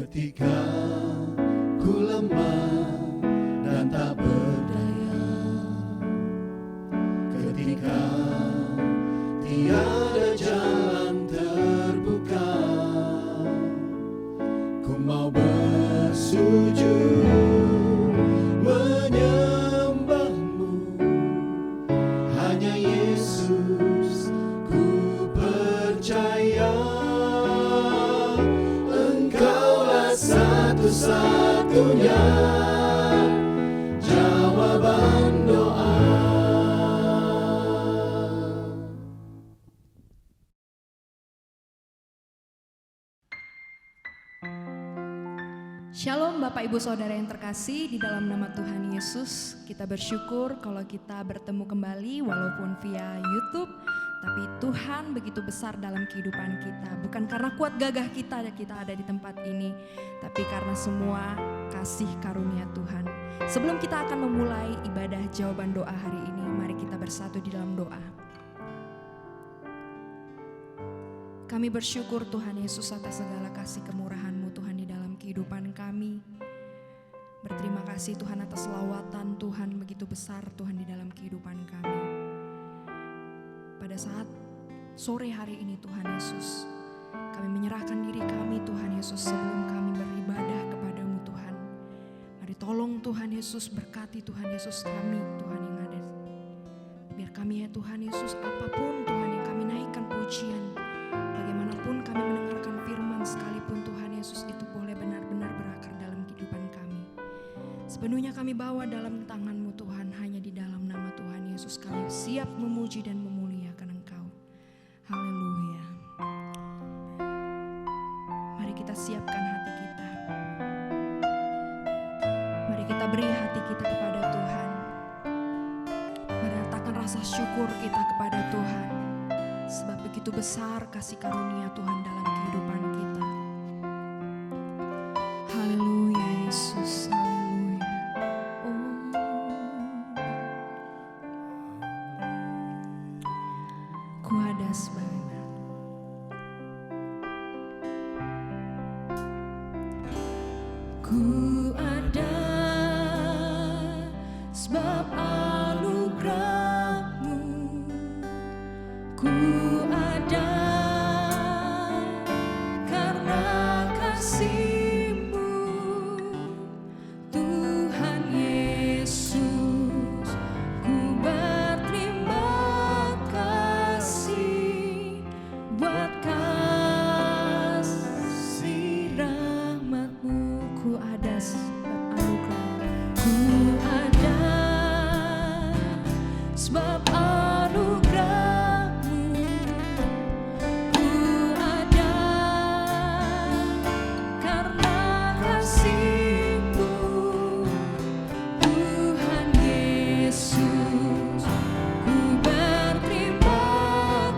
Ketika ku lemah dan tak berdaya, ketika tiada jalan terbuka, ku mau bersujud menyembahmu. Hanya Yesus ku percaya, Engkaulah satu-satunya jawaban doa. Shalom Bapak Ibu Saudara yang terkasih, di dalam nama Tuhan Yesus kita bersyukur kalau kita bertemu kembali walaupun via YouTube. Tapi Tuhan begitu besar dalam kehidupan kita. Bukan karena kuat gagah kita ada di tempat ini, tapi karena semua kasih karunia Tuhan. Sebelum kita akan memulai ibadah jawaban doa hari ini, mari kita bersatu di dalam doa. Kami bersyukur Tuhan Yesus atas segala kasih kemurahan-Mu Tuhan di dalam kehidupan kami. Berterima kasih Tuhan atas lawatan Tuhan begitu besar Tuhan di dalam kehidupan kami. Pada saat sore hari ini Tuhan Yesus, kami menyerahkan diri kami Tuhan Yesus sebelum kami beribadah kepadamu Tuhan. Mari tolong Tuhan Yesus, berkati Tuhan Yesus kami Tuhan yang ada. Biar kami ya Tuhan Yesus, apapun Tuhan yang kami naikkan pujian, bagaimanapun kami mendengarkan firman sekalipun Tuhan Yesus, itu boleh benar-benar berakar dalam kehidupan kami. Sepenuhnya kami bawa dalam tangan-Mu Tuhan, hanya di dalam nama Tuhan Yesus kami siap memuji dan memuliakan Engkau. Haleluya. Mari kita siapkan hati kita. Mari kita beri hati kita kepada Tuhan. Mari letakkan rasa syukur kita kepada Tuhan. Sebab begitu besar kasih karunia Tuhan dalam kehidupan kita. Haleluya Yesus. Ku ada sebab anugerah-Mu, ku ada karena kasih-Mu, Tuhan Yesus. Ku berterima kasih buat kasih rahmat-Mu. Ku ada sebab anugerah, ku ada sebab anugerah-Mu, ku ada karena kasih-Mu, Tuhan Yesus. Ku berterima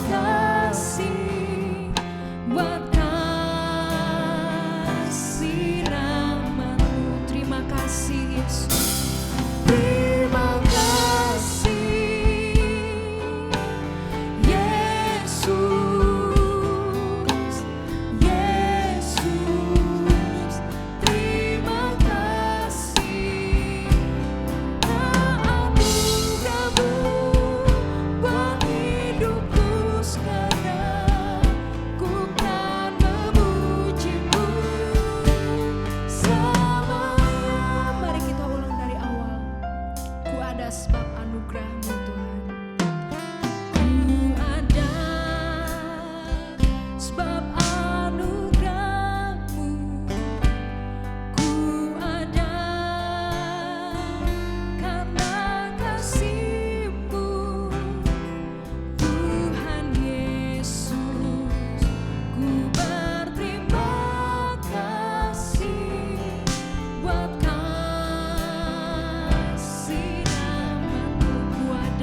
kasih buat kasih rahmat-Mu. Terima kasih Yesus. Terima kasih Yesus. Yesus, terima kasih anugerah-Mu buat hidupku sekarang. Ku kan memuji-Mu selamanya. Mari kita ulang dari awal. Ku ada sebab anugerah-Mu Tuhan. Ku ada sebab anugerah-Mu, ku ada karena kasih-Mu, Tuhan Yesus. Ku berterima kasih buat kasih rahmat-Mu. Ku ada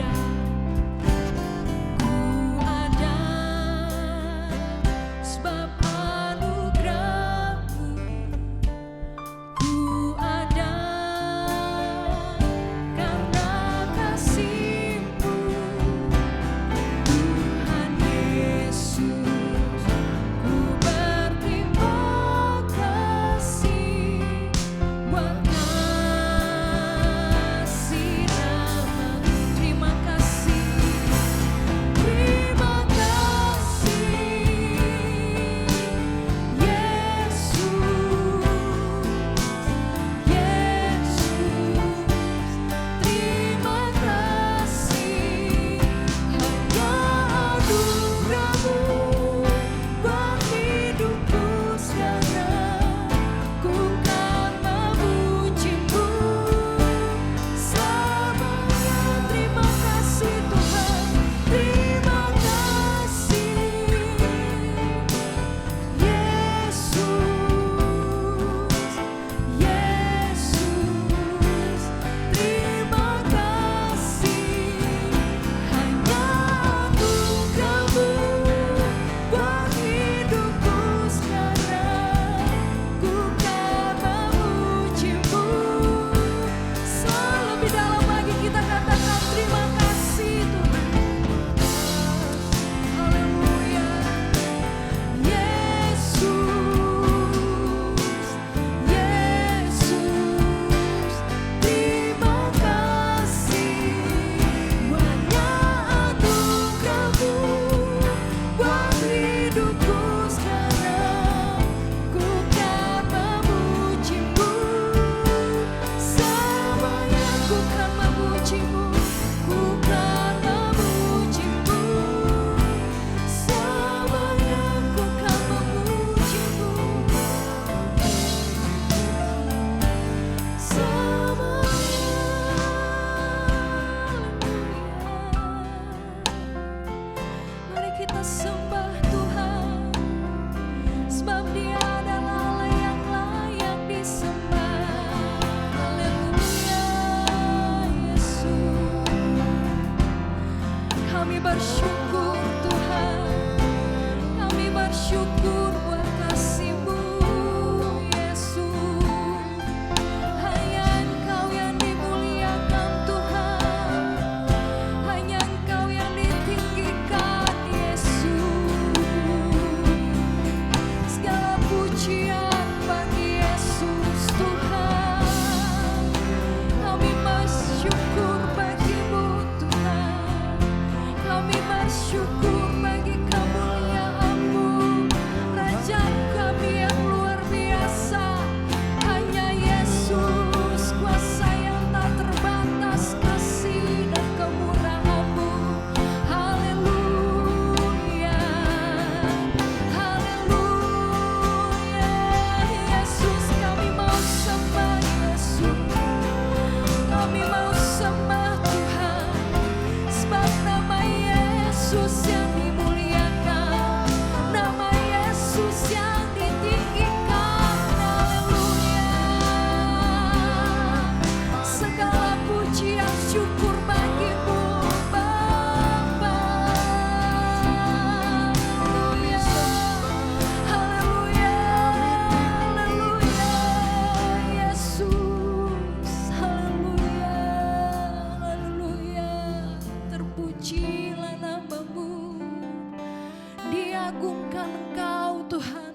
mengagungkan Engkau Tuhan.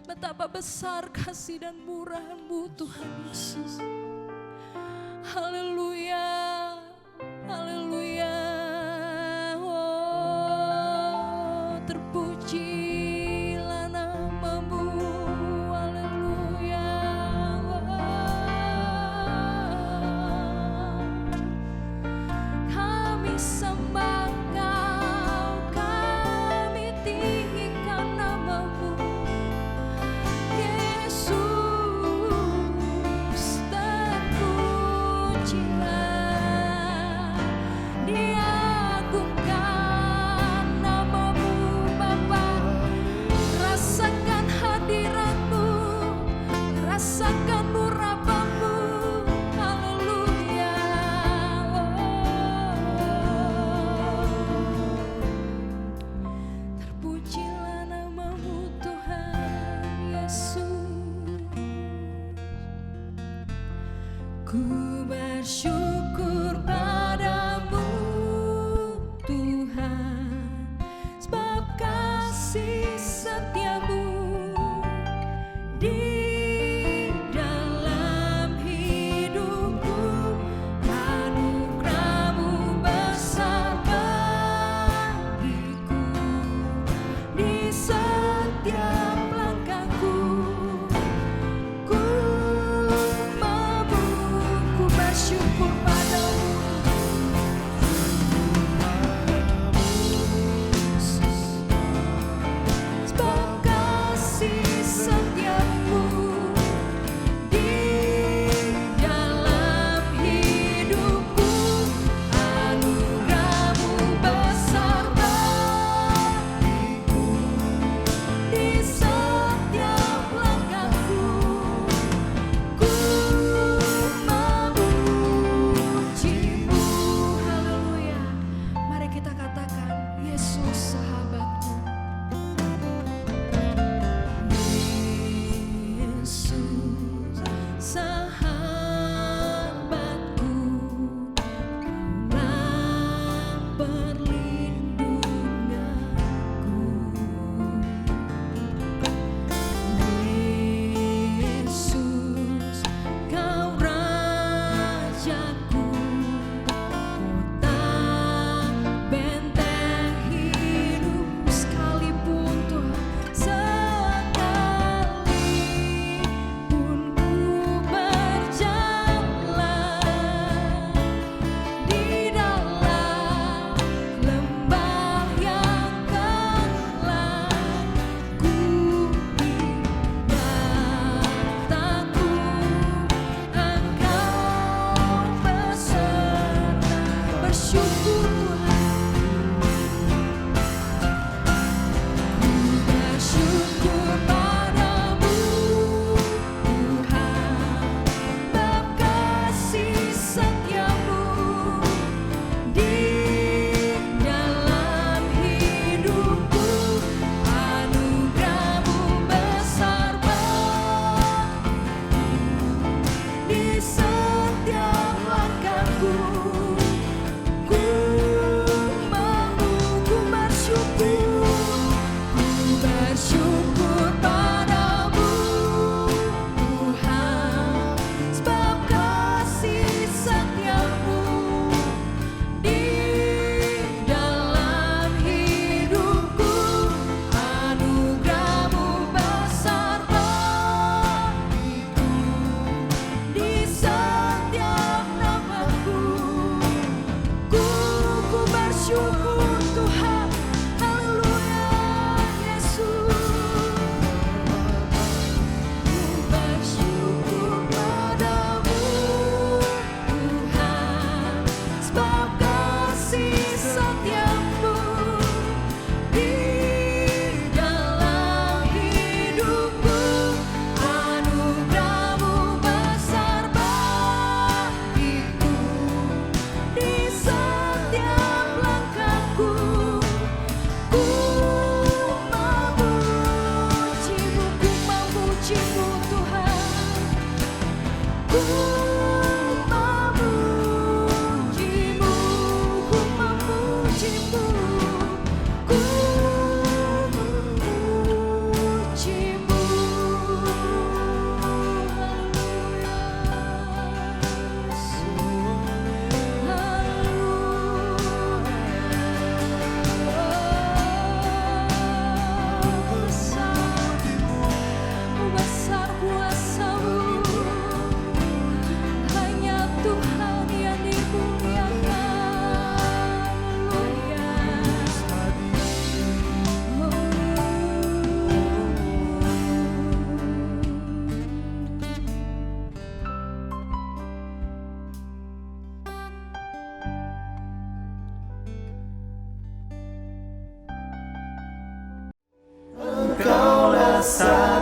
Betapa besar kasih dan murah-Mu Tuhan Yesus. Haleluya, haleluya. Oh, terpujilah nama-Mu. Haleluya. Kami sembah Kau, kami tinggikan nama-Mu. Yesus,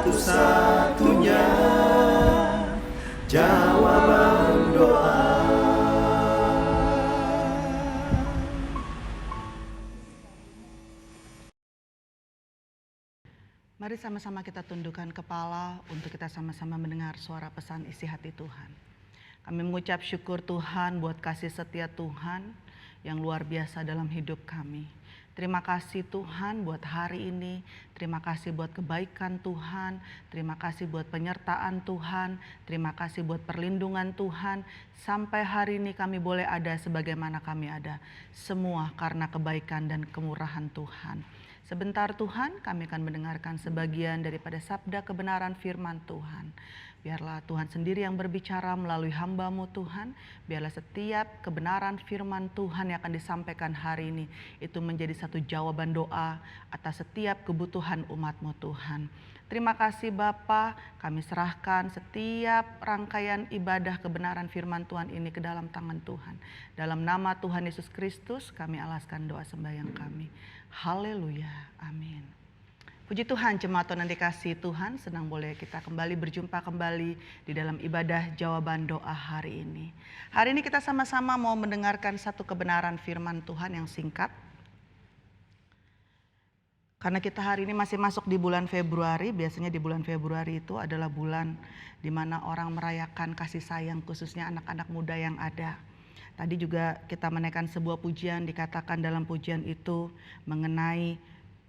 satu-satunya jawaban doa. Mari sama-sama kita tundukkan kepala untuk kita sama-sama mendengar suara pesan isi hati Tuhan. Kami mengucap syukur Tuhan buat kasih setia Tuhan yang luar biasa dalam hidup kami. Terima kasih Tuhan buat hari ini, terima kasih buat kebaikan Tuhan, terima kasih buat penyertaan Tuhan, terima kasih buat perlindungan Tuhan. Sampai hari ini kami boleh ada sebagaimana kami ada. Semua karena kebaikan dan kemurahan Tuhan. Sebentar Tuhan, kami akan mendengarkan sebagian daripada sabda kebenaran firman Tuhan. Biarlah Tuhan sendiri yang berbicara melalui hamba-Mu Tuhan. Biarlah setiap kebenaran firman Tuhan yang akan disampaikan hari ini itu menjadi satu jawaban doa atas setiap kebutuhan umat-Mu Tuhan. Terima kasih Bapa, kami serahkan setiap rangkaian ibadah kebenaran firman Tuhan ini ke dalam tangan Tuhan. Dalam nama Tuhan Yesus Kristus kami alaskan doa sembahyang kami. Haleluya, amin. Puji Tuhan, jemaat Tuhan yang dikasihi Tuhan, senang boleh kita kembali berjumpa kembali di dalam ibadah jawaban doa hari ini. Hari ini kita sama-sama mau mendengarkan satu kebenaran firman Tuhan yang singkat. Karena kita hari ini masih masuk di bulan Februari, biasanya di bulan Februari itu adalah bulan di mana orang merayakan kasih sayang khususnya anak-anak muda yang ada. Tadi juga kita menaikkan sebuah pujian, dikatakan dalam pujian itu mengenai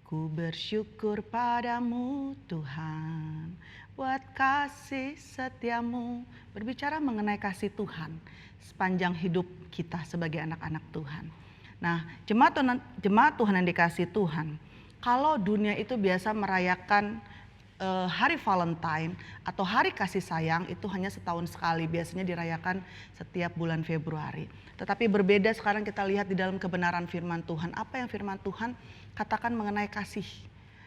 ku bersyukur padamu Tuhan buat kasih setiamu. Berbicara mengenai kasih Tuhan sepanjang hidup kita sebagai anak-anak Tuhan. Nah, jemaat Tuhan yang dikasihi Tuhan, kalau dunia itu biasa merayakan hari Valentine atau hari kasih sayang itu hanya setahun sekali, biasanya dirayakan setiap bulan Februari. Tetapi berbeda sekarang kita lihat di dalam kebenaran firman Tuhan. Apa yang firman Tuhan katakan mengenai kasih?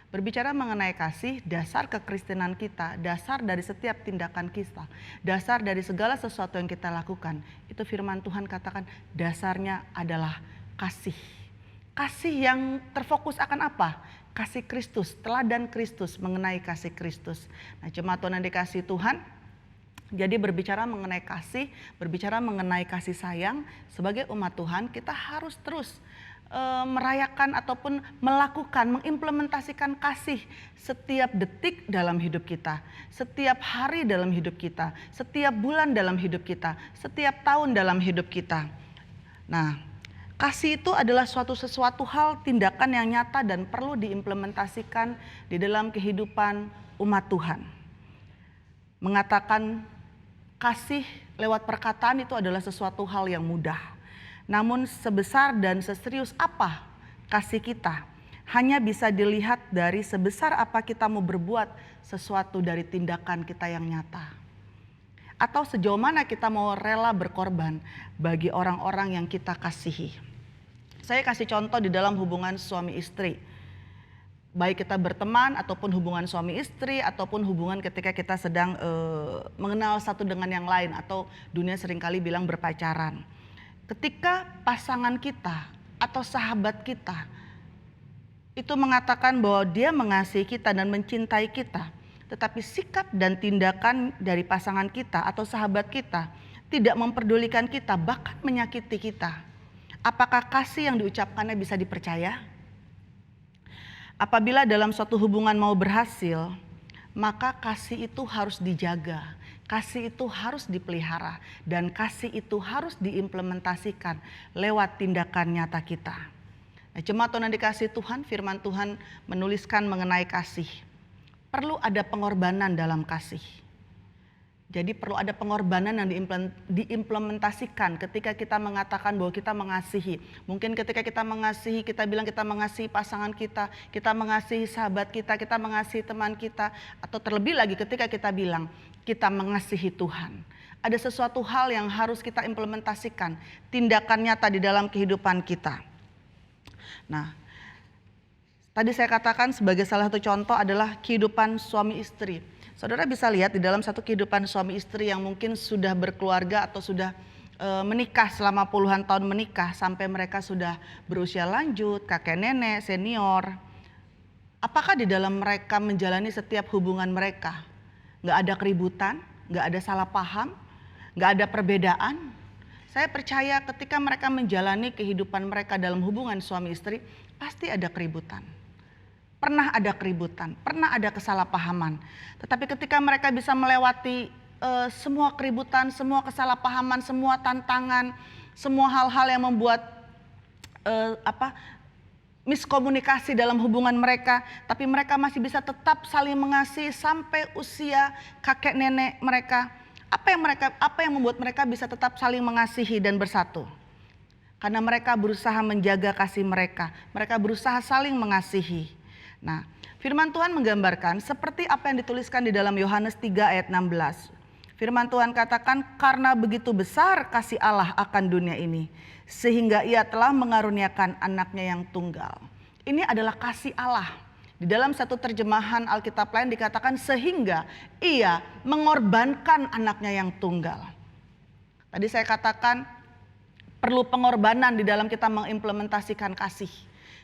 Berbicara mengenai kasih, dasar kekristenan kita, dasar dari setiap tindakan kita, dasar dari segala sesuatu yang kita lakukan, itu firman Tuhan katakan dasarnya adalah kasih. Kasih yang terfokus akan apa? Kasih Kristus, teladan Kristus, mengenai kasih Kristus. Nah, jemaat Tuhan yang dikasihi Tuhan, jadi berbicara mengenai kasih, berbicara mengenai kasih sayang, sebagai umat Tuhan kita harus terus merayakan ataupun melakukan, mengimplementasikan kasih setiap detik dalam hidup kita, setiap hari dalam hidup kita, setiap bulan dalam hidup kita, setiap tahun dalam hidup kita. Nah, kasih itu adalah sesuatu hal, tindakan yang nyata dan perlu diimplementasikan di dalam kehidupan umat Tuhan. Mengatakan kasih lewat perkataan itu adalah sesuatu hal yang mudah. Namun sebesar dan seserius apa kasih kita hanya bisa dilihat dari sebesar apa kita mau berbuat sesuatu dari tindakan kita yang nyata. Atau sejauh mana kita mau rela berkorban bagi orang-orang yang kita kasihi. Saya kasih contoh di dalam hubungan suami istri. Baik kita berteman ataupun hubungan suami istri ataupun hubungan ketika kita sedang mengenal satu dengan yang lain atau dunia seringkali bilang berpacaran. Ketika pasangan kita atau sahabat kita itu mengatakan bahwa dia mengasihi kita dan mencintai kita, tetapi sikap dan tindakan dari pasangan kita atau sahabat kita tidak memperdulikan kita, bahkan menyakiti kita, apakah kasih yang diucapkannya bisa dipercaya? Apabila dalam suatu hubungan mau berhasil, maka kasih itu harus dijaga, kasih itu harus dipelihara, dan kasih itu harus diimplementasikan lewat tindakan nyata kita. Nah, jemaat Tuhan yang dikasihi Tuhan, firman Tuhan menuliskan mengenai kasih. Perlu ada pengorbanan dalam kasih. Jadi perlu ada pengorbanan yang diimplementasikan ketika kita mengatakan bahwa kita mengasihi. Mungkin ketika kita mengasihi, kita bilang kita mengasihi pasangan kita mengasihi sahabat kita mengasihi teman kita. Atau terlebih lagi ketika kita bilang kita mengasihi Tuhan. Ada sesuatu hal yang harus kita implementasikan, tindakan nyata di dalam kehidupan kita. Nah, tadi saya katakan sebagai salah satu contoh adalah kehidupan suami istri. Saudara bisa lihat di dalam satu kehidupan suami istri yang mungkin sudah berkeluarga atau sudah menikah selama puluhan tahun menikah sampai mereka sudah berusia lanjut, kakek nenek, senior. Apakah di dalam mereka menjalani setiap hubungan mereka nggak ada keributan, nggak ada salah paham, nggak ada perbedaan? Saya percaya ketika mereka menjalani kehidupan mereka dalam hubungan suami istri, pasti ada keributan. Pernah ada keributan, pernah ada kesalahpahaman. Tetapi ketika mereka bisa melewati semua keributan, semua kesalahpahaman, semua tantangan, semua hal-hal yang membuat miskomunikasi dalam hubungan mereka, tapi mereka masih bisa tetap saling mengasihi sampai usia kakek nenek mereka. Apa yang membuat mereka bisa tetap saling mengasihi dan bersatu? Karena mereka berusaha menjaga kasih mereka. Mereka berusaha saling mengasihi. Nah, firman Tuhan menggambarkan seperti apa yang dituliskan di dalam Yohanes 3 ayat 16. Firman Tuhan katakan, karena begitu besar kasih Allah akan dunia ini, sehingga ia telah mengaruniakan anaknya yang tunggal. Ini adalah kasih Allah. Di dalam satu terjemahan Alkitab lain dikatakan sehingga ia mengorbankan anaknya yang tunggal. Tadi saya katakan perlu pengorbanan di dalam kita mengimplementasikan kasih.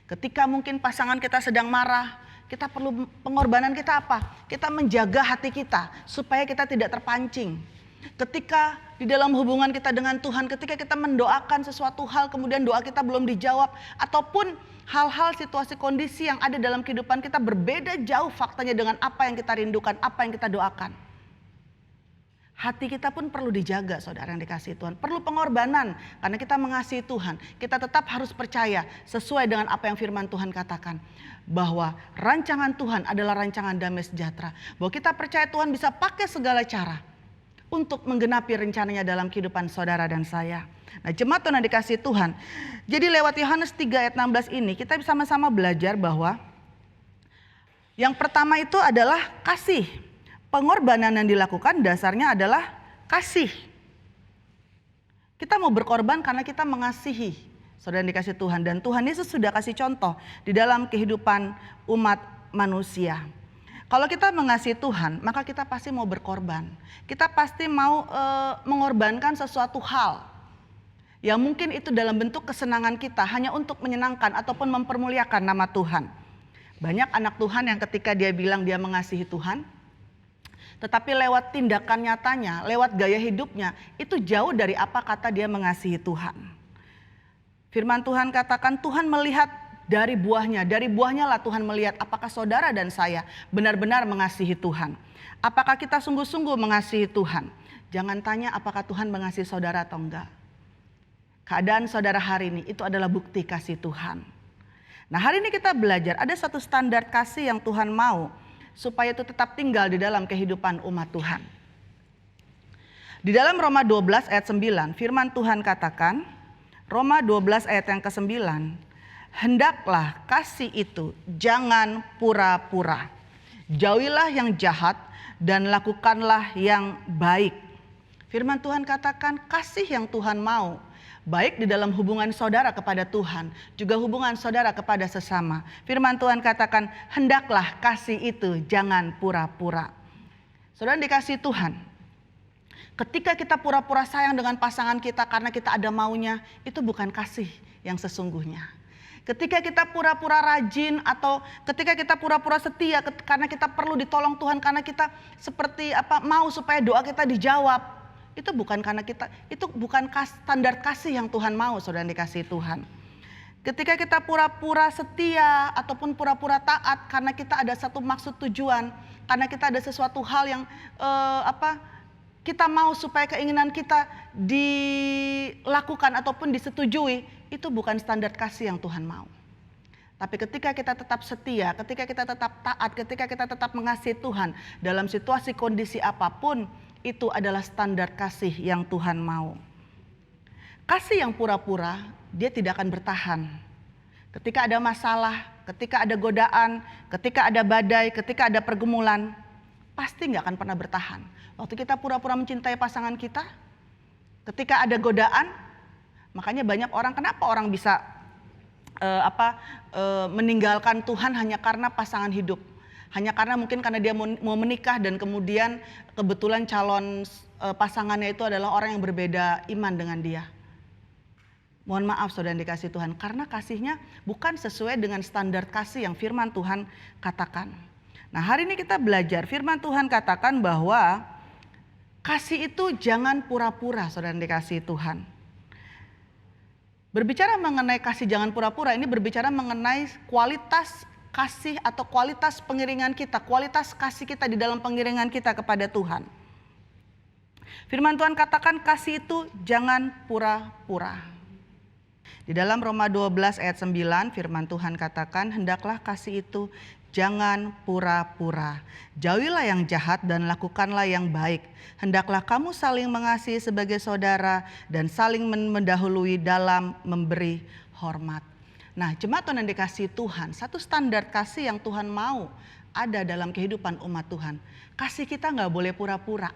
Ketika mungkin pasangan kita sedang marah, kita perlu pengorbanan. Kita apa? Kita menjaga hati kita supaya kita tidak terpancing. Ketika di dalam hubungan kita dengan Tuhan, ketika kita mendoakan sesuatu hal kemudian doa kita belum dijawab, ataupun hal-hal situasi kondisi yang ada dalam kehidupan kita berbeda jauh faktanya dengan apa yang kita rindukan, apa yang kita doakan. Hati kita pun perlu dijaga, saudara yang dikasihi Tuhan. Perlu pengorbanan karena kita mengasihi Tuhan. Kita tetap harus percaya sesuai dengan apa yang firman Tuhan katakan. Bahwa rancangan Tuhan adalah rancangan damai sejahtera. Bahwa kita percaya Tuhan bisa pakai segala cara untuk menggenapi rencananya dalam kehidupan saudara dan saya. Nah, jemaat Tuhan yang dikasihi Tuhan. Jadi lewat Yohanes 3 ayat 16 ini kita sama-sama belajar bahwa yang pertama itu adalah kasih. Pengorbanan yang dilakukan dasarnya adalah kasih. Kita mau berkorban karena kita mengasihi saudara yang dikasihi Tuhan. Dan Tuhan Yesus sudah kasih contoh di dalam kehidupan umat manusia. Kalau kita mengasihi Tuhan, maka kita pasti mau berkorban. Kita pasti mau mengorbankan sesuatu hal yang mungkin itu dalam bentuk kesenangan kita hanya untuk menyenangkan ataupun mempermuliakan nama Tuhan. Banyak anak Tuhan yang ketika dia bilang dia mengasihi Tuhan, tetapi lewat tindakan nyatanya, lewat gaya hidupnya, itu jauh dari apa kata dia mengasihi Tuhan. Firman Tuhan katakan Tuhan melihat dari buahnya lah Tuhan melihat apakah saudara dan saya benar-benar mengasihi Tuhan. Apakah kita sungguh-sungguh mengasihi Tuhan. Jangan tanya apakah Tuhan mengasihi saudara atau enggak. Keadaan saudara hari ini itu adalah bukti kasih Tuhan. Nah, hari ini kita belajar ada satu standar kasih yang Tuhan mau supaya itu tetap tinggal di dalam kehidupan umat Tuhan. Di dalam Roma 12 ayat 9 firman Tuhan katakan, Roma 12 ayat yang ke-9, hendaklah kasih itu jangan pura-pura. Jauhilah yang jahat dan lakukanlah yang baik. Firman Tuhan katakan kasih yang Tuhan mau, baik di dalam hubungan saudara kepada Tuhan, juga hubungan saudara kepada sesama. Firman Tuhan katakan, hendaklah kasih itu jangan pura-pura. Saudara dikasihi Tuhan, ketika kita pura-pura sayang dengan pasangan kita karena kita ada maunya, itu bukan kasih yang sesungguhnya. Ketika kita pura-pura rajin atau ketika kita pura-pura setia karena kita perlu ditolong Tuhan, karena kita seperti mau supaya doa kita dijawab, itu bukan karena kita, itu bukan standar kasih yang Tuhan mau, saudara yang dikasihi Tuhan. Ketika kita pura-pura setia ataupun pura-pura taat karena kita ada satu maksud tujuan, karena kita ada sesuatu hal yang kita mau supaya keinginan kita dilakukan ataupun disetujui, itu bukan standar kasih yang Tuhan mau. Tapi ketika kita tetap setia, ketika kita tetap taat, ketika kita tetap mengasihi Tuhan dalam situasi kondisi apapun, itu adalah standar kasih yang Tuhan mau. Kasih yang pura-pura, dia tidak akan bertahan. Ketika ada masalah, ketika ada godaan, ketika ada badai, ketika ada pergumulan, pasti gak akan pernah bertahan. Waktu kita pura-pura mencintai pasangan kita, ketika ada godaan, makanya banyak orang, kenapa orang bisa meninggalkan Tuhan hanya karena pasangan hidup. Hanya karena mungkin karena dia mau menikah dan kemudian kebetulan calon pasangannya itu adalah orang yang berbeda iman dengan dia. Mohon maaf saudara yang dikasih Tuhan, karena kasihnya bukan sesuai dengan standar kasih yang firman Tuhan katakan. Nah hari ini kita belajar, firman Tuhan katakan bahwa kasih itu jangan pura-pura saudara yang dikasih Tuhan. Berbicara mengenai kasih jangan pura-pura, ini berbicara mengenai kualitas kasih atau kualitas pengiringan kita, kualitas kasih kita di dalam pengiringan kita kepada Tuhan. Firman Tuhan katakan kasih itu jangan pura-pura. Di dalam Roma 12 ayat 9 firman Tuhan katakan hendaklah kasih itu jangan pura-pura. Jauhilah yang jahat dan lakukanlah yang baik. Hendaklah kamu saling mengasihi sebagai saudara dan saling mendahului dalam memberi hormat. Nah jemaat Tuhan yang dikasihi Tuhan, satu standar kasih yang Tuhan mau ada dalam kehidupan umat Tuhan. Kasih kita gak boleh pura-pura.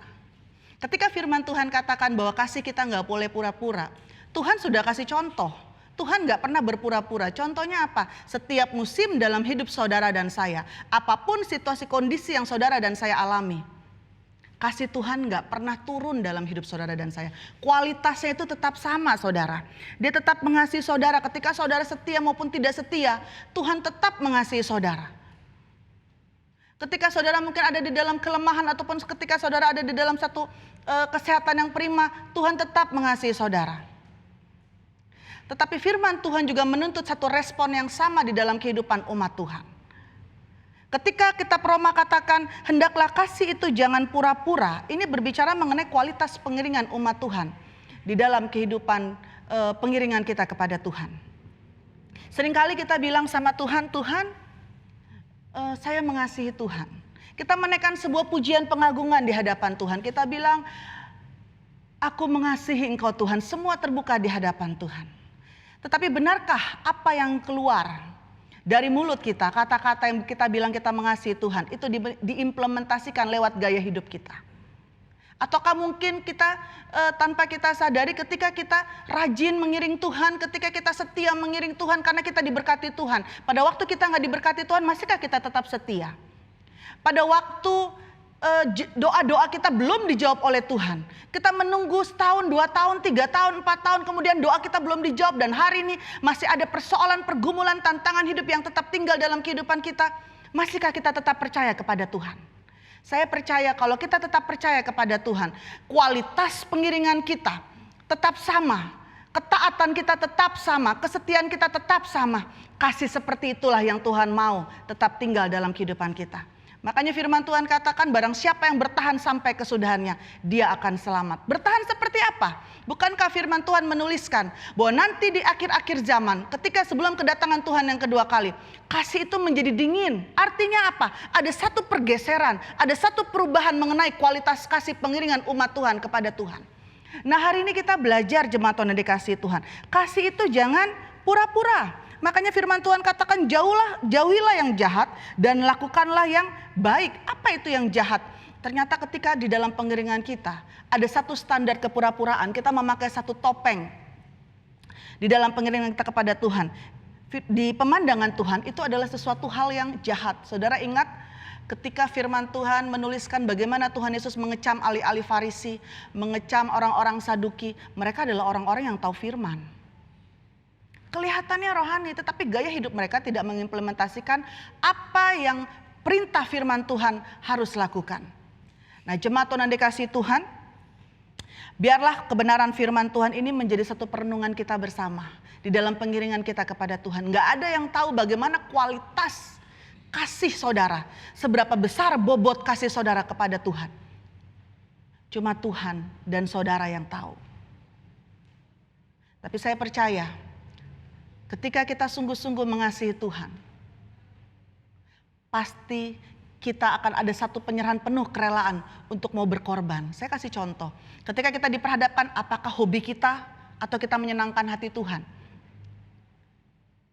Ketika firman Tuhan katakan bahwa kasih kita gak boleh pura-pura, Tuhan sudah kasih contoh. Tuhan gak pernah berpura-pura. Contohnya apa? Setiap musim dalam hidup saudara dan saya, apapun situasi kondisi yang saudara dan saya alami, kasih Tuhan gak pernah turun dalam hidup saudara dan saya. Kualitasnya itu tetap sama saudara. Dia tetap mengasihi saudara. Ketika saudara setia maupun tidak setia, Tuhan tetap mengasihi saudara. Ketika saudara mungkin ada di dalam kelemahan ataupun ketika saudara ada di dalam satu kesehatan yang prima, Tuhan tetap mengasihi saudara. Tetapi firman Tuhan juga menuntut satu respon yang sama di dalam kehidupan umat Tuhan. Ketika kitab Roma katakan hendaklah kasih itu jangan pura-pura, ini berbicara mengenai kualitas pengiringan umat Tuhan di dalam kehidupan pengiringan kita kepada Tuhan. Seringkali kita bilang sama Tuhan, Tuhan saya mengasihi Tuhan. Kita menaikkan sebuah pujian pengagungan di hadapan Tuhan. Kita bilang aku mengasihi Engkau Tuhan, semua terbuka di hadapan Tuhan. Tetapi benarkah apa yang keluar dari mulut kita, kata-kata yang kita bilang kita mengasihi Tuhan, itu diimplementasikan lewat gaya hidup kita? Ataukah mungkin kita tanpa kita sadari ketika kita rajin mengiring Tuhan, ketika kita setia mengiring Tuhan karena kita diberkati Tuhan. Pada waktu kita gak diberkati Tuhan, masihkah kita tetap setia? Pada waktu doa-doa kita belum dijawab oleh Tuhan, kita menunggu setahun, 2 tahun, 3 tahun, 4 tahun, kemudian doa kita belum dijawab, dan hari ini masih ada persoalan, pergumulan, tantangan hidup yang tetap tinggal dalam kehidupan kita, masihkah kita tetap percaya kepada Tuhan? Saya percaya kalau kita tetap percaya kepada Tuhan, kualitas pengiringan kita tetap sama, ketaatan kita tetap sama, kesetiaan kita tetap sama. Kasih seperti itulah yang Tuhan mau tetap tinggal dalam kehidupan kita. Makanya firman Tuhan katakan barang siapa yang bertahan sampai kesudahannya, dia akan selamat. Bertahan seperti apa? Bukankah firman Tuhan menuliskan bahwa nanti di akhir-akhir zaman, ketika sebelum kedatangan Tuhan yang kedua kali, kasih itu menjadi dingin. Artinya apa? Ada satu pergeseran, ada satu perubahan mengenai kualitas kasih pengiringan umat Tuhan kepada Tuhan. Nah hari ini kita belajar jemaat Tuhan yang dikasihi Tuhan. Kasih itu jangan pura-pura. Makanya firman Tuhan katakan jauhilah yang jahat dan lakukanlah yang baik. Apa itu yang jahat? Ternyata ketika di dalam pengiringan kita ada satu standar kepura-puraan, kita memakai satu topeng di dalam pengiringan kita kepada Tuhan. Di pemandangan Tuhan itu adalah sesuatu hal yang jahat. Saudara ingat ketika firman Tuhan menuliskan bagaimana Tuhan Yesus mengecam ahli-ahli Farisi, mengecam orang-orang Saduki. Mereka adalah orang-orang yang tahu firman. Kelihatannya rohani, tetapi gaya hidup mereka tidak mengimplementasikan apa yang perintah firman Tuhan harus lakukan. Nah jemaat Tuhan yang dikasihi Tuhan, biarlah kebenaran firman Tuhan ini menjadi satu perenungan kita bersama di dalam pengiringan kita kepada Tuhan. Gak ada yang tahu bagaimana kualitas kasih saudara, seberapa besar bobot kasih saudara kepada Tuhan. Cuma Tuhan dan saudara yang tahu. Tapi saya percaya ketika kita sungguh-sungguh mengasihi Tuhan, pasti kita akan ada satu penyerahan penuh kerelaan untuk mau berkorban. Saya kasih contoh, ketika kita diperhadapkan apakah hobi kita atau kita menyenangkan hati Tuhan,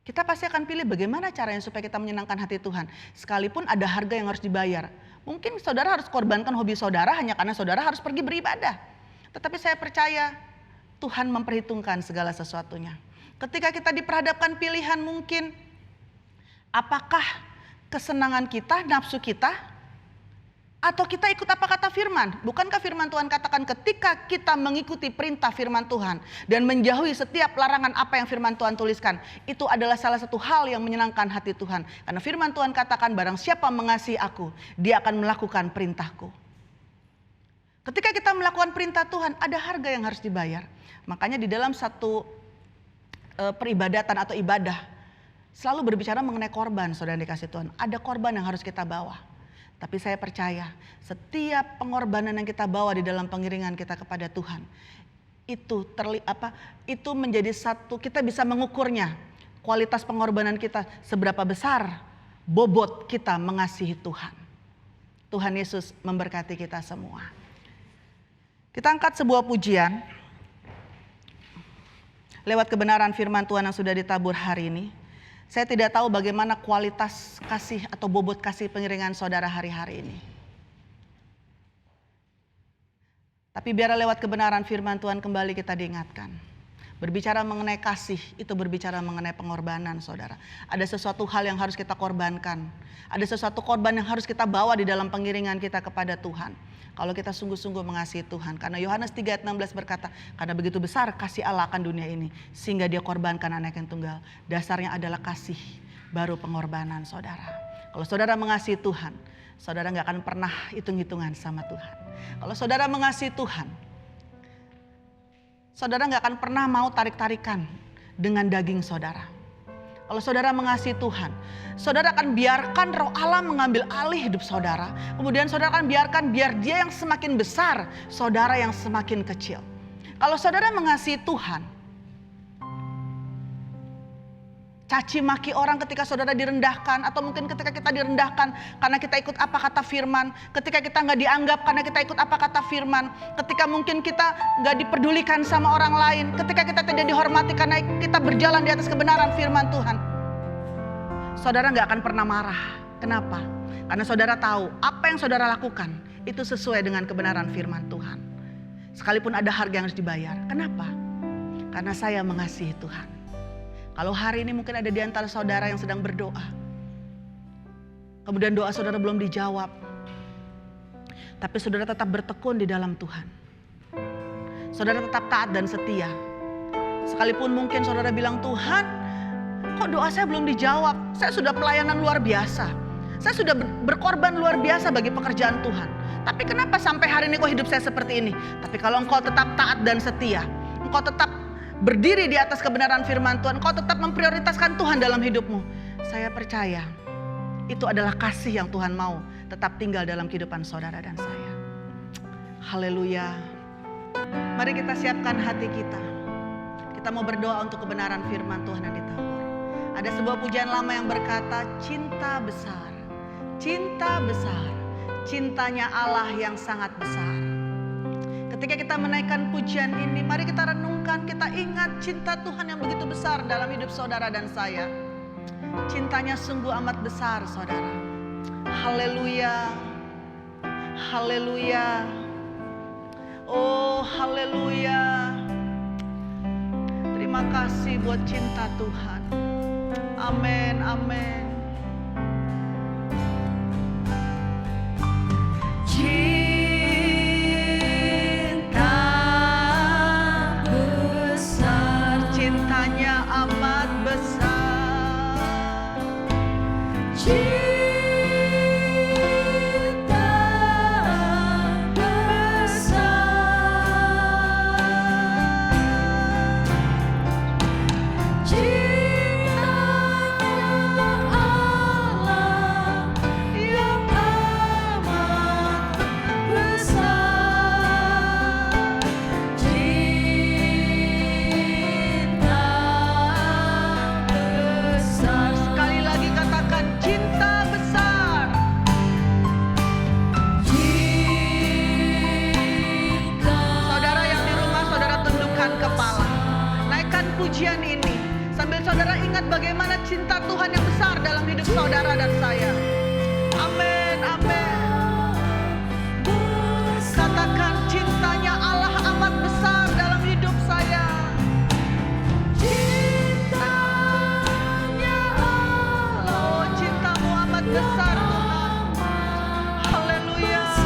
kita pasti akan pilih bagaimana caranya supaya kita menyenangkan hati Tuhan. Sekalipun ada harga yang harus dibayar. Mungkin saudara harus korbankan hobi saudara hanya karena saudara harus pergi beribadah. Tetapi saya percaya Tuhan memperhitungkan segala sesuatunya. Ketika kita diperhadapkan pilihan mungkin, apakah kesenangan kita, nafsu kita, Atau kita ikut apa kata firman? Bukankah firman Tuhan katakan ketika kita mengikuti perintah firman Tuhan dan menjauhi setiap larangan apa yang firman Tuhan tuliskan, itu adalah salah satu hal yang menyenangkan hati Tuhan. Karena firman Tuhan katakan barang siapa mengasihi aku, dia akan melakukan perintahku. Ketika kita melakukan perintah Tuhan, ada harga yang harus dibayar. Makanya di dalam satu peribadatan atau ibadah, selalu berbicara mengenai korban, saudara dikasih Tuhan. Ada korban yang harus kita bawa. Tapi saya percaya setiap pengorbanan yang kita bawa di dalam pengiringan kita kepada Tuhan, itu menjadi satu, kita bisa mengukurnya. Kualitas pengorbanan kita seberapa besar bobot kita mengasihi Tuhan. Tuhan Yesus memberkati kita semua. Kita angkat sebuah pujian lewat kebenaran firman Tuhan yang sudah ditabur hari ini. Saya tidak tahu bagaimana kualitas kasih atau bobot kasih pengiringan saudara hari-hari ini. Tapi biar lewat kebenaran firman Tuhan kembali kita diingatkan. Berbicara mengenai kasih itu berbicara mengenai pengorbanan, saudara. Ada sesuatu hal yang harus kita korbankan. Ada sesuatu korban yang harus kita bawa di dalam pengiringan kita kepada Tuhan. Kalau kita sungguh-sungguh mengasihi Tuhan. Karena Yohanes 3 ayat 16 berkata, karena begitu besar kasih Allah akan dunia ini, sehingga dia korbankan anak yang tunggal. Dasarnya adalah kasih, baru pengorbanan, saudara. Kalau saudara mengasihi Tuhan, saudara gak akan pernah hitung-hitungan sama Tuhan. Kalau saudara mengasihi Tuhan, saudara gak akan pernah mau tarik-tarikan dengan daging saudara. Kalau saudara mengasihi Tuhan, saudara akan biarkan Roh Allah mengambil alih hidup saudara. Kemudian saudara akan biarkan biar dia yang semakin besar, saudara yang semakin kecil. Kalau saudara mengasihi Tuhan, caci maki orang ketika saudara direndahkan, atau mungkin ketika kita direndahkan karena kita ikut apa kata firman, ketika kita gak dianggap karena kita ikut apa kata firman, ketika mungkin kita gak dipedulikan sama orang lain, ketika kita tidak dihormati karena kita berjalan di atas kebenaran firman Tuhan, saudara gak akan pernah marah. Kenapa? Karena saudara tahu apa yang saudara lakukan itu sesuai dengan kebenaran firman Tuhan. Sekalipun ada harga yang harus dibayar. Kenapa? Karena saya mengasihi Tuhan. Kalau hari ini mungkin ada di antara saudara yang sedang berdoa, kemudian doa saudara belum dijawab, tapi saudara tetap bertekun di dalam Tuhan. Saudara tetap taat dan setia. Sekalipun mungkin saudara bilang, Tuhan, kok doa saya belum dijawab? Saya sudah pelayanan luar biasa. Saya sudah berkorban luar biasa bagi pekerjaan Tuhan. Tapi kenapa sampai hari ini kok hidup saya seperti ini? Tapi kalau engkau tetap taat dan setia, engkau tetap berdiri di atas kebenaran firman Tuhan, kau tetap memprioritaskan Tuhan dalam hidupmu, saya percaya itu adalah kasih yang Tuhan mau tetap tinggal dalam kehidupan saudara dan saya. Haleluya. Mari kita siapkan hati kita. Kita mau berdoa untuk kebenaran firman Tuhan yang ditabur. Ada sebuah pujian lama yang berkata, cinta besar, cinta besar, cintanya Allah yang sangat besar. Ketika kita menaikkan pujian ini, mari kita renungkan, kita ingat cinta Tuhan yang begitu besar dalam hidup saudara dan saya. Cintanya sungguh amat besar, saudara. Haleluya. Haleluya. Oh, haleluya. Terima kasih buat cinta Tuhan. Amin, amin. Pujian ini sambil saudara ingat bagaimana cinta Tuhan yang besar dalam hidup saudara dan saya. Amin, amin. Katakan cintanya Allah amat besar dalam hidup saya. Cintanya Allah, oh cintamu amat besar Tuhan. Haleluya.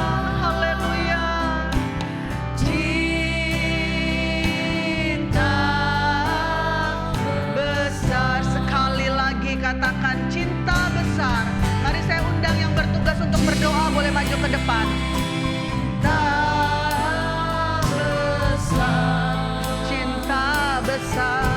berdoa boleh maju ke depan. Tak besar, cinta besar.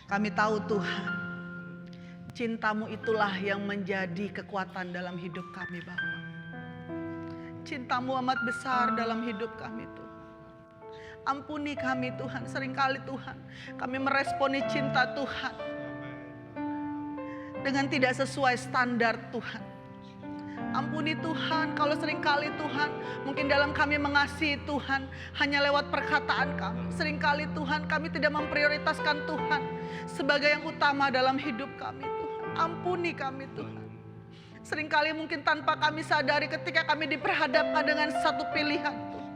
Kami tahu Tuhan, cinta-Mu itulah yang menjadi kekuatan dalam hidup kami Bapa. Cinta-Mu amat besar dalam hidup kami Tuhan. Ampuni kami Tuhan, seringkali Tuhan kami meresponi cinta Tuhan dengan tidak sesuai standar Tuhan. Ampuni Tuhan kalau seringkali Tuhan mungkin dalam kami mengasihi Tuhan hanya lewat perkataan kami. Seringkali Tuhan kami tidak memprioritaskan Tuhan sebagai yang utama dalam hidup kami Tuhan. Ampuni kami Tuhan. Seringkali mungkin tanpa kami sadari ketika kami diperhadapkan dengan satu pilihan Tuhan,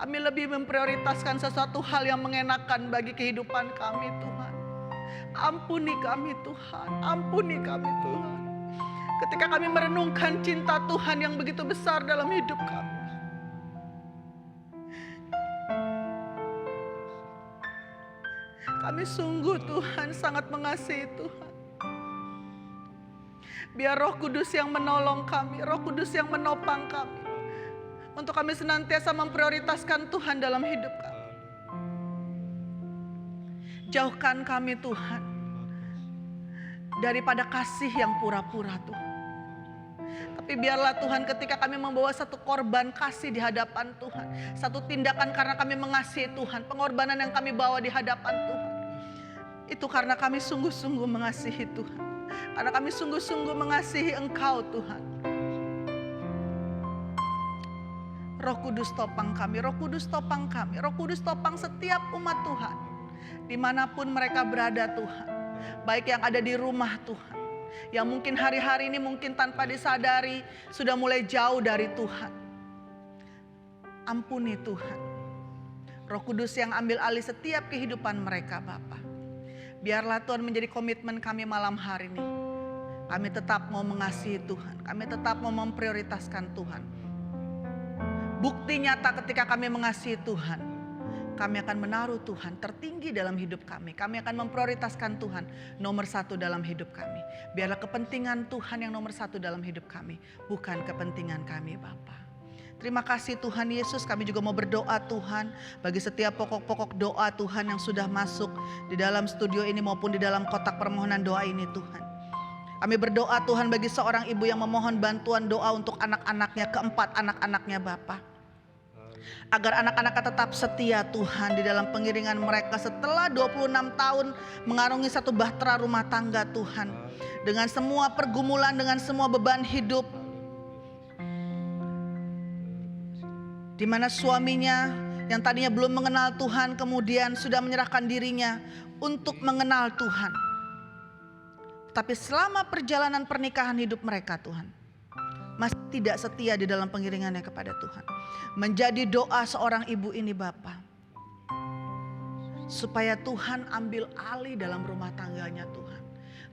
kami lebih memprioritaskan sesuatu hal yang mengenakan bagi kehidupan kami Tuhan. Ampuni kami Tuhan, ampuni kami Tuhan. Ketika kami merenungkan cinta Tuhan yang begitu besar dalam hidup kami, kami sungguh Tuhan sangat mengasihi Tuhan. Biar Roh Kudus yang menolong kami, Roh Kudus yang menopang kami, untuk kami senantiasa memprioritaskan Tuhan dalam hidup kami. Jauhkan kami Tuhan daripada kasih yang pura-pura Tuhan. Tapi biarlah Tuhan ketika kami membawa satu korban kasih di hadapan Tuhan, satu tindakan karena kami mengasihi Tuhan, pengorbanan yang kami bawa di hadapan Tuhan, itu karena kami sungguh-sungguh mengasihi Tuhan, karena kami sungguh-sungguh mengasihi Engkau Tuhan. Roh Kudus topang kami, Roh Kudus topang kami, Roh Kudus topang setiap umat Tuhan dimanapun mereka berada Tuhan, baik yang ada di rumah Tuhan, yang mungkin hari-hari ini mungkin tanpa disadari sudah mulai jauh dari Tuhan. Ampuni Tuhan, Roh Kudus yang ambil alih setiap kehidupan mereka Bapa. Biarlah Tuhan menjadi komitmen kami malam hari ini. Kami tetap mau mengasihi Tuhan, kami tetap mau memprioritaskan Tuhan. Bukti nyata ketika kami mengasihi Tuhan, kami akan menaruh Tuhan tertinggi dalam hidup kami. Kami akan memprioritaskan Tuhan nomor satu dalam hidup kami. Biarlah kepentingan Tuhan yang nomor satu dalam hidup kami, bukan kepentingan kami Bapa. Terima kasih Tuhan Yesus, kami juga mau berdoa Tuhan bagi setiap pokok-pokok doa Tuhan yang sudah masuk di dalam studio ini maupun di dalam kotak permohonan doa ini Tuhan. Kami berdoa Tuhan bagi seorang ibu yang memohon bantuan doa untuk anak-anaknya, keempat anak-anaknya Bapa. Agar anak-anaknya tetap setia Tuhan di dalam pengiringan mereka setelah 26 tahun mengarungi satu bahtera rumah tangga Tuhan. Dengan semua pergumulan, dengan semua beban hidup. Di mana suaminya yang tadinya belum mengenal Tuhan kemudian sudah menyerahkan dirinya untuk mengenal Tuhan. Tapi selama perjalanan pernikahan hidup mereka Tuhan, masih tidak setia di dalam pengiringannya kepada Tuhan. Menjadi doa seorang ibu ini Bapa, supaya Tuhan ambil alih dalam rumah tangganya Tuhan.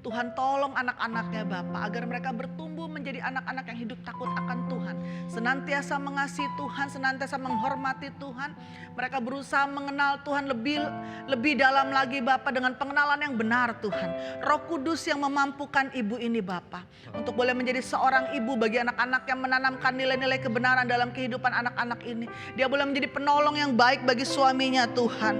Tuhan tolong anak-anaknya Bapa, agar mereka bertumbuh menjadi anak-anak yang hidup takut akan Tuhan. Senantiasa mengasihi Tuhan, senantiasa menghormati Tuhan. Mereka berusaha mengenal Tuhan lebih dalam lagi Bapa, dengan pengenalan yang benar Tuhan. Roh Kudus yang memampukan ibu ini Bapa, untuk boleh menjadi seorang ibu bagi anak-anak, yang menanamkan nilai-nilai kebenaran dalam kehidupan anak-anak ini. Dia boleh menjadi penolong yang baik bagi suaminya Tuhan.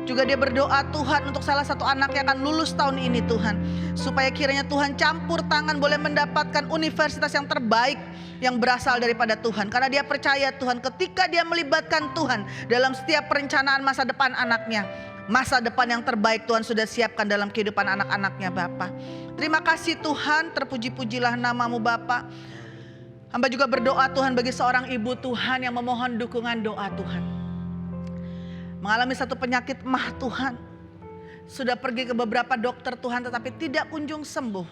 Juga dia berdoa Tuhan untuk salah satu anak yang akan lulus tahun ini Tuhan, supaya kiranya Tuhan campur tangan boleh mendapatkan universitas yang terbaik yang berasal daripada Tuhan. Karena dia percaya Tuhan, ketika dia melibatkan Tuhan dalam setiap perencanaan masa depan anaknya, masa depan yang terbaik Tuhan sudah siapkan dalam kehidupan anak-anaknya Bapa. Terima kasih Tuhan, terpuji-pujilah namamu Bapa. Hamba juga berdoa Tuhan bagi seorang ibu Tuhan yang memohon dukungan doa Tuhan. Mengalami satu penyakit mah Tuhan. Sudah pergi ke beberapa dokter Tuhan, tetapi tidak kunjung sembuh.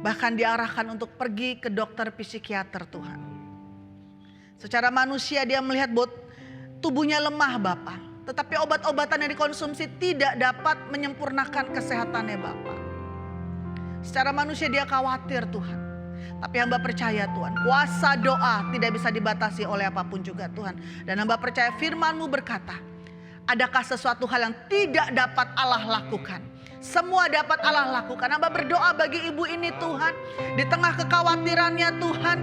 Bahkan diarahkan untuk pergi ke dokter psikiater Tuhan. Secara manusia dia melihat bahwa tubuhnya lemah Bapa, tetapi obat-obatan yang dikonsumsi tidak dapat menyempurnakan kesehatannya Bapa. Secara manusia dia khawatir Tuhan. Tapi hamba percaya Tuhan, kuasa doa tidak bisa dibatasi oleh apapun juga Tuhan. Dan hamba percaya firman-Mu berkata, adakah sesuatu hal yang tidak dapat Allah lakukan? Semua dapat Allah lakukan. Hamba berdoa bagi ibu ini Tuhan, di tengah kekhawatirannya Tuhan,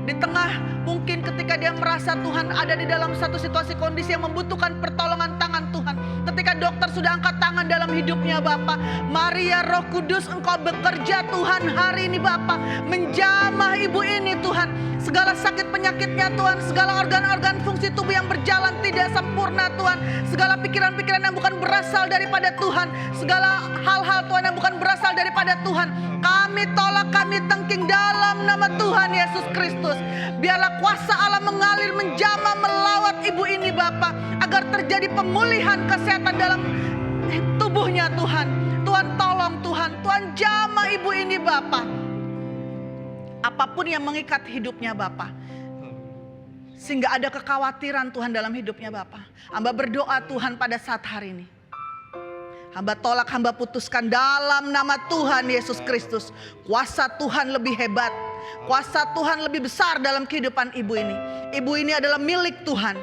di tengah mungkin ketika dia merasa Tuhan ada di dalam satu situasi kondisi yang membutuhkan pertolongan tangan Tuhan. Ketika dokter sudah angkat tangan dalam hidupnya Bapa, mari ya Roh Kudus Engkau bekerja Tuhan hari ini Bapa, menjamah ibu ini Tuhan. Segala sakit penyakitnya Tuhan, segala organ-organ fungsi tubuh yang berjalan tidak sempurna Tuhan, segala pikiran-pikiran yang bukan berasal daripada Tuhan, segala hal-hal Tuhan yang bukan berasal daripada Tuhan, kami tolak, kami tengking dalam nama Tuhan Yesus Kristus. Biarlah kuasa Allah mengalir, menjamah, melawat ibu ini Bapa, agar terjadi pemulihan kesehatan dalam tubuhnya Tuhan. Tuhan tolong Tuhan, Tuhan jamah ibu ini Bapa. Apapun yang mengikat hidupnya Bapa, sehingga ada kekhawatiran Tuhan dalam hidupnya Bapa, hamba berdoa Tuhan pada saat hari ini, hamba tolak, hamba putuskan dalam nama Tuhan Yesus Kristus. Kuasa Tuhan lebih hebat, kuasa Tuhan lebih besar dalam kehidupan ibu ini. Ibu ini adalah milik Tuhan,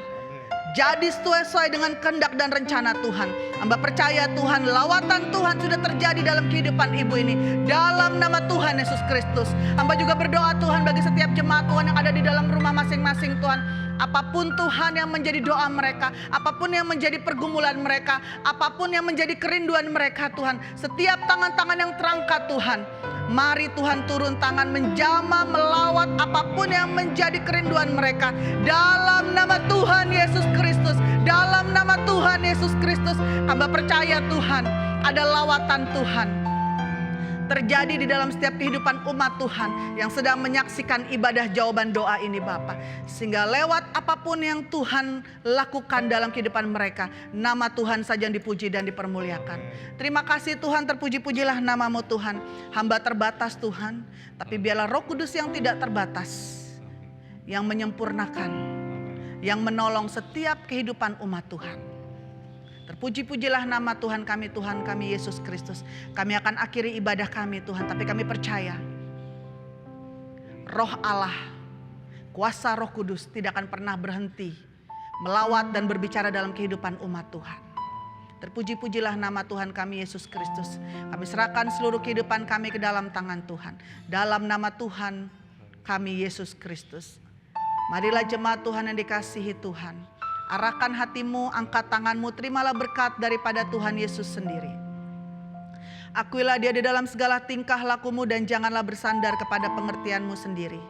jadi sesuai dengan kehendak dan rencana Tuhan. Hamba percaya Tuhan, lawatan Tuhan sudah terjadi dalam kehidupan ibu ini, dalam nama Tuhan Yesus Kristus. Hamba juga berdoa Tuhan bagi setiap jemaat Tuhan yang ada di dalam rumah masing-masing Tuhan. Apapun Tuhan yang menjadi doa mereka, apapun yang menjadi pergumulan mereka, apapun yang menjadi kerinduan mereka Tuhan, setiap tangan-tangan yang terangkat Tuhan, mari Tuhan turun tangan, menjamah, melawat apapun yang menjadi kerinduan mereka. Dalam nama Tuhan Yesus Kristus, dalam nama Tuhan Yesus Kristus, hamba percaya Tuhan, ada lawatan Tuhan terjadi di dalam setiap kehidupan umat Tuhan yang sedang menyaksikan ibadah jawaban doa ini Bapa. Sehingga lewat apapun yang Tuhan lakukan dalam kehidupan mereka, nama Tuhan saja yang dipuji dan dipermuliakan. Terima kasih Tuhan, terpuji-pujilah namamu Tuhan. Hamba terbatas Tuhan, tapi biarlah Roh Kudus yang tidak terbatas, yang menyempurnakan, yang menolong setiap kehidupan umat Tuhan. Terpuji-pujilah nama Tuhan kami Yesus Kristus. Kami akan akhiri ibadah kami Tuhan, tapi kami percaya Roh Allah, kuasa Roh Kudus tidak akan pernah berhenti melawat dan berbicara dalam kehidupan umat Tuhan. Terpuji-pujilah nama Tuhan kami Yesus Kristus. Kami serahkan seluruh kehidupan kami ke dalam tangan Tuhan, dalam nama Tuhan kami Yesus Kristus. Marilah jemaat Tuhan yang dikasihi Tuhan, arahkan hatimu, angkat tanganmu, terimalah berkat daripada Tuhan Yesus sendiri. Akuilah dia di dalam segala tingkah lakumu dan janganlah bersandar kepada pengertianmu sendiri.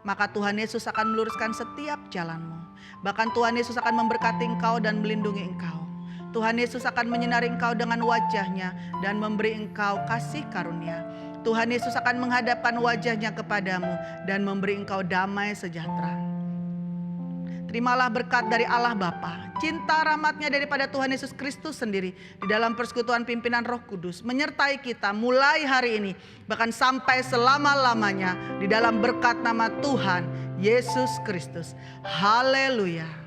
Maka Tuhan Yesus akan meluruskan setiap jalanmu. Bahkan Tuhan Yesus akan memberkati engkau dan melindungi engkau. Tuhan Yesus akan menyinari engkau dengan wajahnya dan memberi engkau kasih karunia. Tuhan Yesus akan menghadapkan wajahnya kepadamu dan memberi engkau damai sejahtera. Terimalah berkat dari Allah Bapa, cinta rahmatnya daripada Tuhan Yesus Kristus sendiri, di dalam persekutuan pimpinan Roh Kudus, menyertai kita mulai hari ini, bahkan sampai selama-lamanya, di dalam berkat nama Tuhan Yesus Kristus. Haleluya.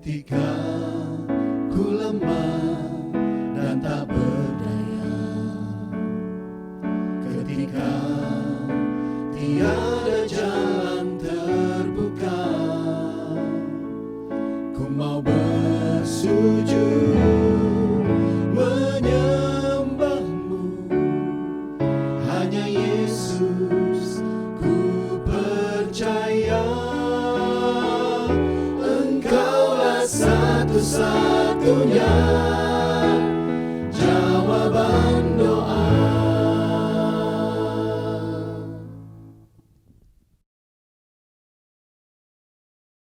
ketika ku lemah dan tak berdaya, ketika tiada jalan terbuka, ku mau bersujud menyembahmu, hanya Yesus ku percaya. Engkaulah satu-satunya